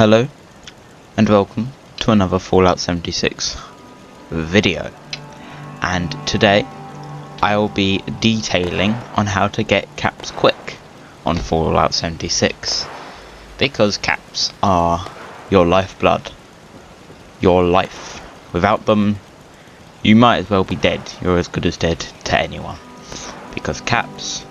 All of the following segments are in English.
Hello and welcome to another Fallout 76 video, and today I will be detailing on how to get caps quick on Fallout 76, because caps are your lifeblood, your life. Without them you might as well be dead. You're as good as dead to anyone, because caps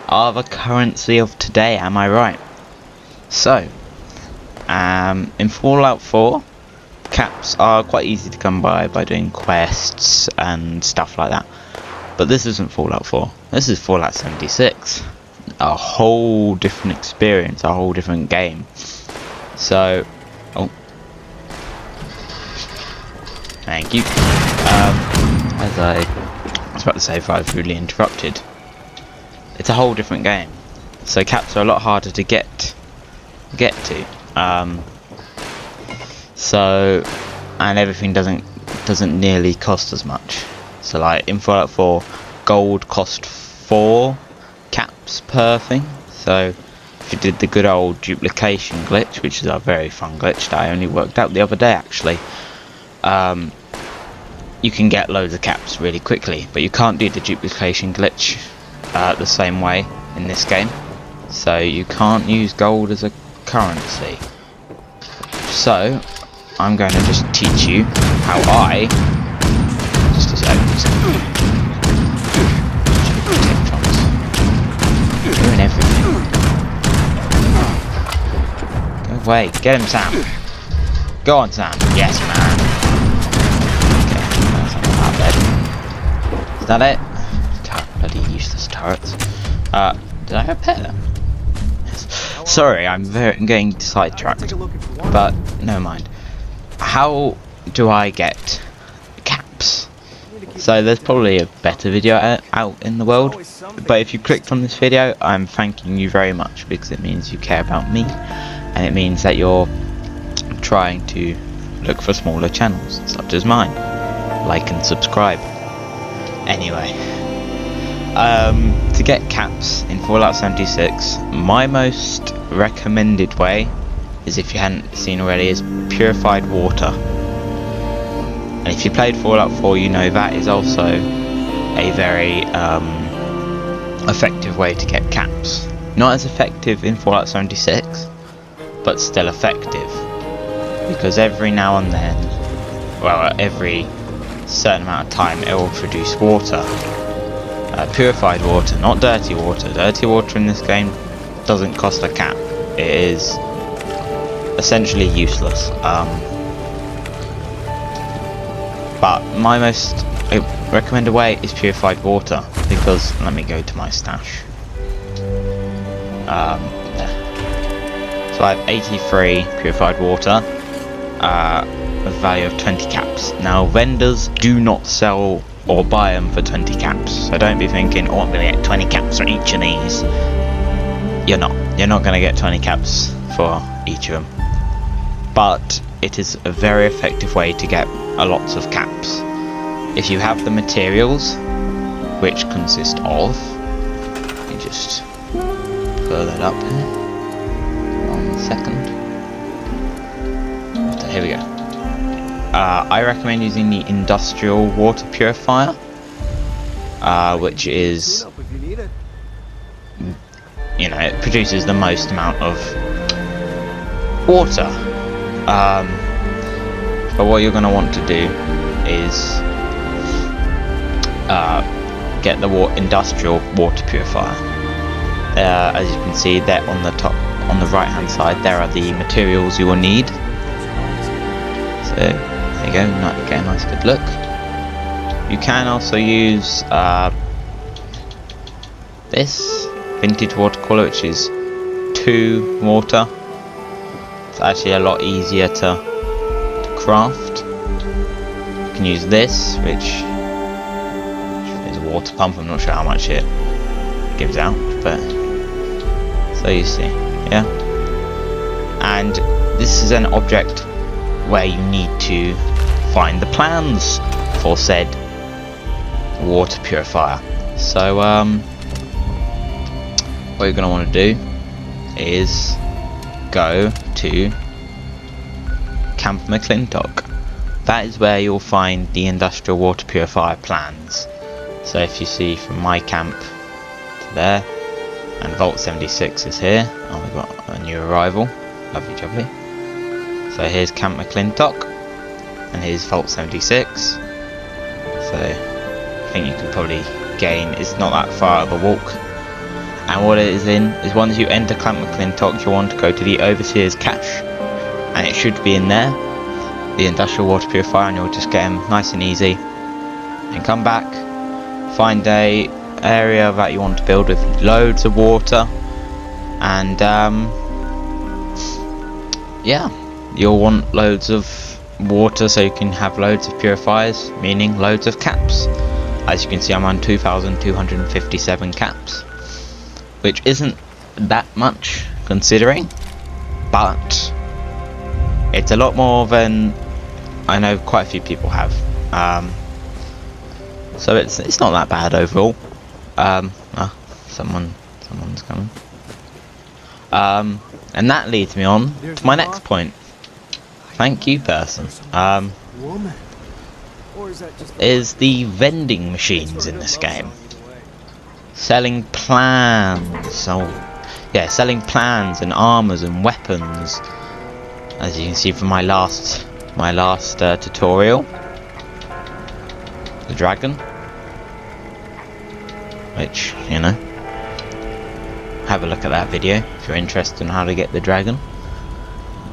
are the currency of today, am I right? So in Fallout 4, caps are quite easy to come by doing quests and stuff like that. But this isn't Fallout 4. This is Fallout 76. A whole different experience, a whole different game. So, thank you. As I was about to say, if I was rudely interrupted, it's a whole different game. So caps are a lot harder to get to. And everything doesn't nearly cost as much. So like in Fallout 4, gold cost 4 caps per thing. So if you did the good old duplication glitch, which is a very fun glitch that I only worked out the other day actually, you can get loads of caps really quickly, but you can't do the duplication glitch the same way in this game. So you can't use gold as a currency. So I'm going to just teach you how I doing everything. Go away, get him, Sam. Go on, Sam. Yes, man. Okay, that's not bad. Is that it? Bloody useless turrets. Did I have a pet? Sorry, I'm getting sidetracked, but never mind. How do I get caps? So there's probably a better video out in the world, but if you clicked on this video, I'm thanking you very much, because it means you care about me, and it means that you're trying to look for smaller channels such as mine. Like and subscribe. Anyway, to get caps in Fallout 76, my most recommended way is, if you hadn't seen already, is purified water. And if you played Fallout 4, you know that is also a very effective way to get caps. Not as effective in Fallout 76, but still effective, because every now and then, well, every certain amount of time, it will produce water. Purified water, not dirty water. Dirty water in this game doesn't cost a cap. It is essentially useless. But my most recommended way is purified water, because let me go to my stash. So I have 83 purified water, a value of 20 caps. Now vendors do not sell or buy them for 20 caps, so don't be thinking, oh, I'm gonna get 20 caps for each of these. You're not gonna get 20 caps for each of them, but it is a very effective way to get a lots of caps if you have the materials, which consist of, let me just pull that up here, 1 second. So here we go. I recommend using the industrial water purifier, which is, you know, it produces the most amount of water. But what you're going to want to do is get the industrial water purifier. As you can see there on the top, on the right hand side, there are the materials you will need. So there you go, get a nice good look. You can also use this vintage water cooler, which is 2 water. It's actually a lot easier to craft. You can use this, which is a water pump. I'm not sure how much it gives out, but so you see, yeah. And this is an object where you need to find the plans for said water purifier. So what you're going to want to do is go to Camp McClintock. That is where you'll find the industrial water purifier plans. So if you see from my camp to there, and Vault 76 is here. Oh, we've got a new arrival. Lovely jubbly. So here's Camp McClintock, and here's Vault 76. So I think you can probably gain, it's not that far of a walk. And what it is in is once you enter Camp McClintock, you want to go to the Overseer's Cache, and it should be in there, the industrial water purifier, and you'll just get them nice and easy. And come back, find a area that you want to build with loads of water, and yeah, you'll want loads of water so you can have loads of purifiers, meaning loads of caps. As you can see, I'm on 2,257 caps, which isn't that much considering, but it's a lot more than I know quite a few people have. So it's not that bad overall. Someone's coming. And that leads me on to my next point. Thank you, person. Is the vending machines in this game. Selling plans. So yeah, selling plans and armors and weapons. As you can see from my last tutorial. The dragon. Which, you know, have a look at that video if you're interested in how to get the dragon.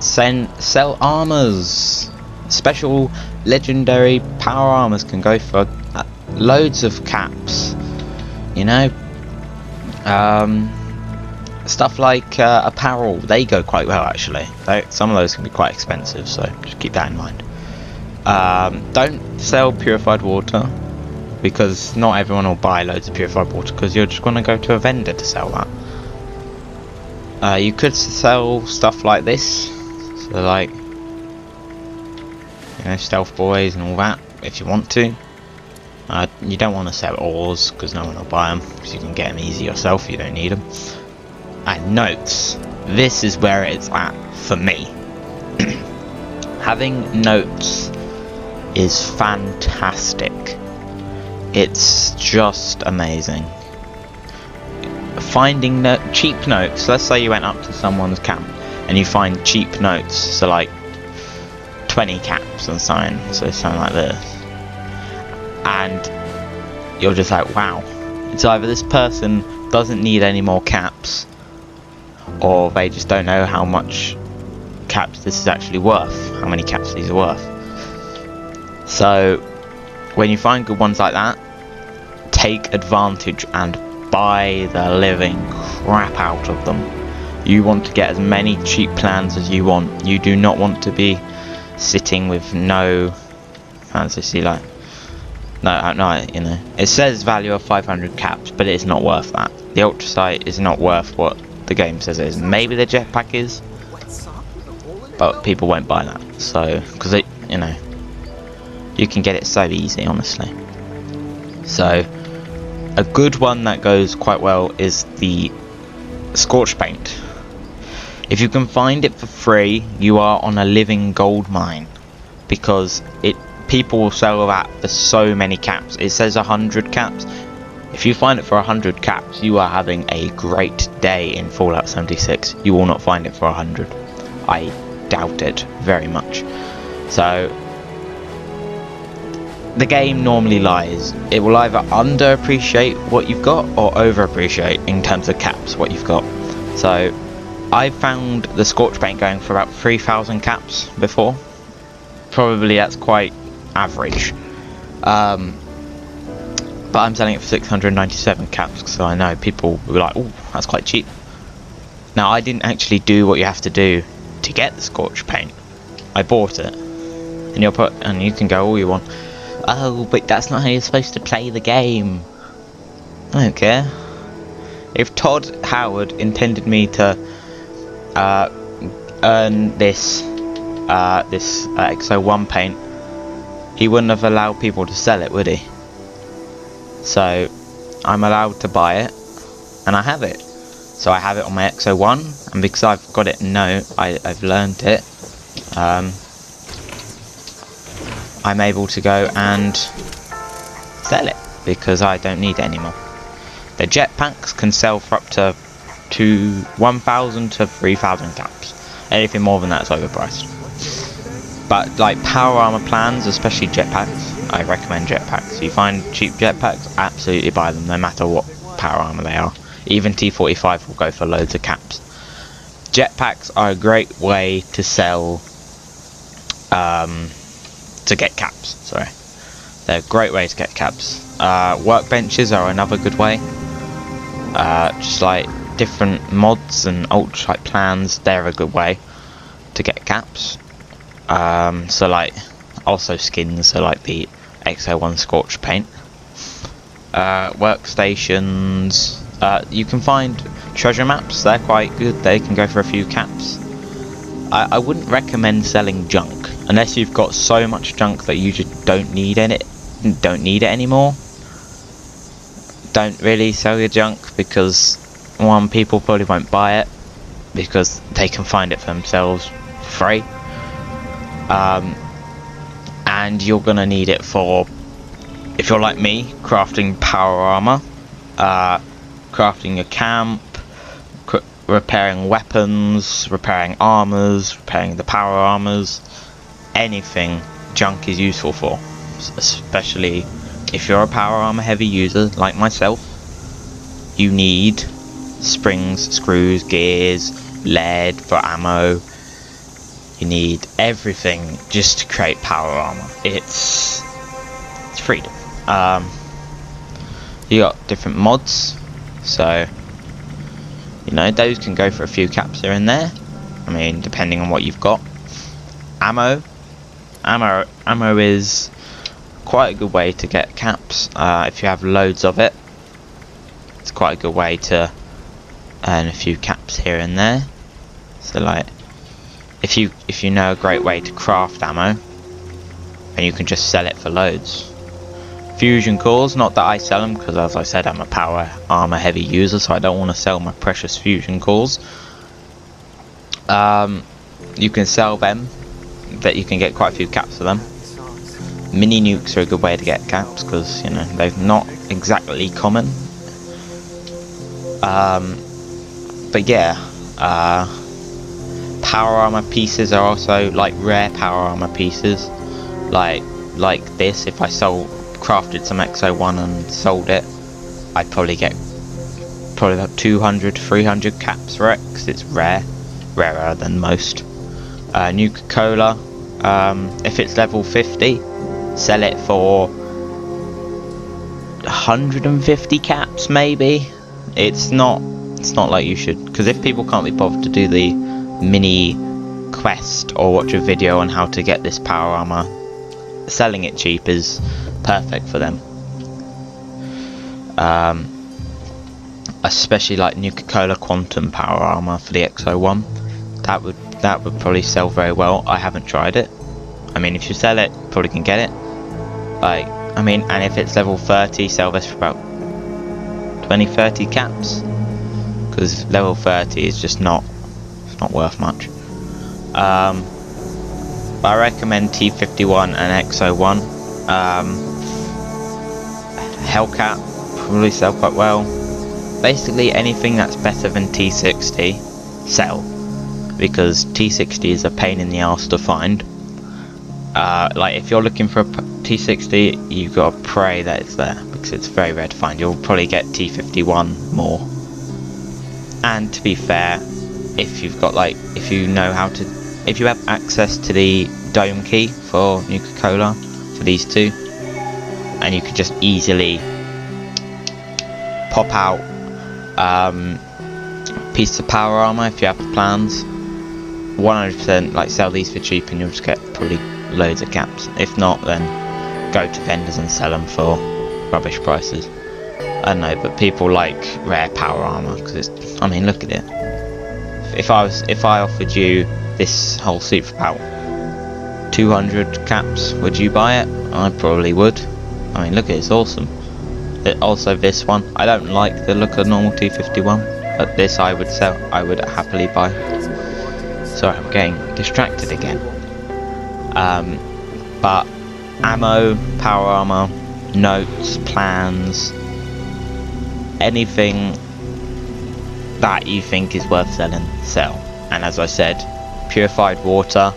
Sell armors. Special legendary power armors can go for loads of caps. You know, stuff like apparel, they go quite well actually. Some of those can be quite expensive, so just keep that in mind. Don't sell purified water, because not everyone will buy loads of purified water, because you're just going to go to a vendor to sell that. You could sell stuff like this, so like, you know, stealth boys and all that, if you want to. You don't want to sell ores, because no one will buy them, because you can get them easy yourself, you don't need them. And notes, this is where it's at for me. Having notes is fantastic. It's just amazing. Finding cheap notes. Let's say you went up to someone's camp and you find cheap notes, so like 20 caps and something, so something like this, and you're just like, wow, it's either this person doesn't need any more caps, or they just don't know how much caps this is actually worth, how many caps these are worth. So when you find good ones like that, take advantage and buy the living crap out of them. You want to get as many cheap plans as you want. You do not want to be sitting with no fancy, like, no, you know, it says value of 500 caps, but it's not worth that. The ultrasight is not worth what the game says it is. Maybe the jetpack is, but people won't buy that. So, because it, you know, you can get it so easy, honestly. So, a good one that goes quite well is the scorch paint. If you can find it for free, you are on a living gold mine, because people will sell that for so many caps. It says 100 caps. If you find it for 100 caps, you are having a great day in Fallout 76. You will not find it for 100. I doubt it very much. So the game normally lies. It will either underappreciate what you've got or overappreciate in terms of caps what you've got. So I found the scorch paint going for about 3,000 caps before. Probably that's quite average. But I'm selling it for 697 caps, so I know people will be like, oh, that's quite cheap. Now, I didn't actually do what you have to do to get the scorch paint. I bought it. And you can go all you want. Oh, but that's not how you're supposed to play the game. I don't care. If Todd Howard intended me to earn this XO1 paint, he wouldn't have allowed people to sell it, would he? So I'm allowed to buy it, and I have it. So I have it on my XO1, and because I've got it I've learned it, I'm able to go and sell it because I don't need it anymore. The jetpacks can sell for up to 1,000 to 3,000 caps. Anything more than that is overpriced. But like power armor plans, especially jetpacks, I recommend jetpacks. If you find cheap jetpacks, absolutely buy them, no matter what power armor they are. Even T45 will go for loads of caps. Jetpacks are a great way to sell, to get caps. Sorry, they're a great way to get caps. Workbenches are another good way. Just like different mods and ultralight plans, they're a good way to get caps. So like also skins, so like the XO1 Scorch Paint. Workstations, you can find treasure maps, they're quite good, they can go for a few caps. I wouldn't recommend selling junk unless you've got so much junk that you just don't need it anymore. Don't really sell your junk, because one, people probably won't buy it because they can find it for themselves for free. And you're gonna need it for, if you're like me, crafting power armor, crafting a camp, repairing weapons, repairing armors, repairing the power armors. Anything junk is useful for, especially if you're a power armor heavy user like myself. You need springs, screws, gears, lead for ammo. You need everything just to create power armor. It's freedom. You got different mods, so you know those can go for a few caps here and there. I mean, depending on what you've got. Ammo is quite a good way to get caps. If you have loads of it, it's quite a good way to earn a few caps here and there. So like, if you know a great way to craft ammo, and you can just sell it for loads. Fusion cores, not that I sell them, because as I said, I'm a power armor heavy user, so I don't want to sell my precious fusion cores. You can sell them, that you can get quite a few caps for them. Mini nukes are a good way to get caps, because you know they're not exactly common. But yeah, power armor pieces are also like rare power armor pieces, like this. If I crafted some XO1 and sold it, I'd probably get about 200 300 caps for it, because it's rarer than most. Nuka-Cola, if it's level 50, sell it for 150 caps maybe. It's not like you should, because if people can't be bothered to do the mini quest or watch a video on how to get this power armor, selling it cheap is perfect for them. Especially like Nuka-Cola Quantum power armor for the XO1, that would probably sell very well. I haven't tried it. I mean, if you sell it, you probably can get it. Like, I mean, and if it's level 30, sell this for about 20-30 caps, because level 30 is just not worth much. But I recommend T51 and XO1. Hellcat probably sell quite well. Basically anything that's better than T60, sell, because T60 is a pain in the arse to find. Like if you're looking for a T60, you've got to pray that it's there, because it's very rare to find. You'll probably get T51 more. And to be fair, if you've got if you have access to the dome key for Nuka-Cola, for these two, and you could just easily pop out piece of power armor if you have the plans, 100% sell these for cheap and you'll just get probably loads of caps. If not, then go to vendors and sell them for rubbish prices. I don't know, but people like rare power armor because it's, I mean, look at it. If I offered you this whole suit for about 200 caps, would you buy it? I probably would. I mean, look at it, it's awesome. Also this one, I don't like the look of normal T51. But this I would sell. I would happily buy. Sorry, I'm getting distracted again. But ammo, power armor, notes, plans, anything that you think is worth selling, sell. And as I said, purified water,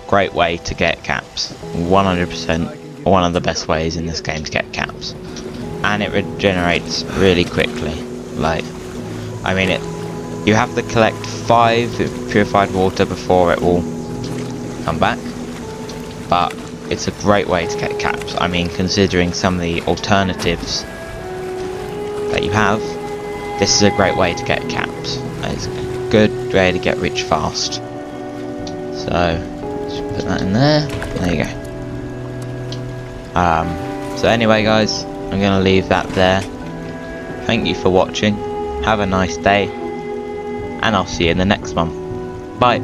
great way to get caps. 100% one of the best ways in this game to get caps. And it regenerates really quickly. Like, I mean, you have to collect 5 purified water before it will come back. But it's a great way to get caps. I mean, considering some of the alternatives that you have, this is a great way to get caps. It's a good way to get rich fast. So, just put that in there. There you go. So anyway guys, I'm going to leave that there. Thank you for watching. Have a nice day. And I'll see you in the next one. Bye.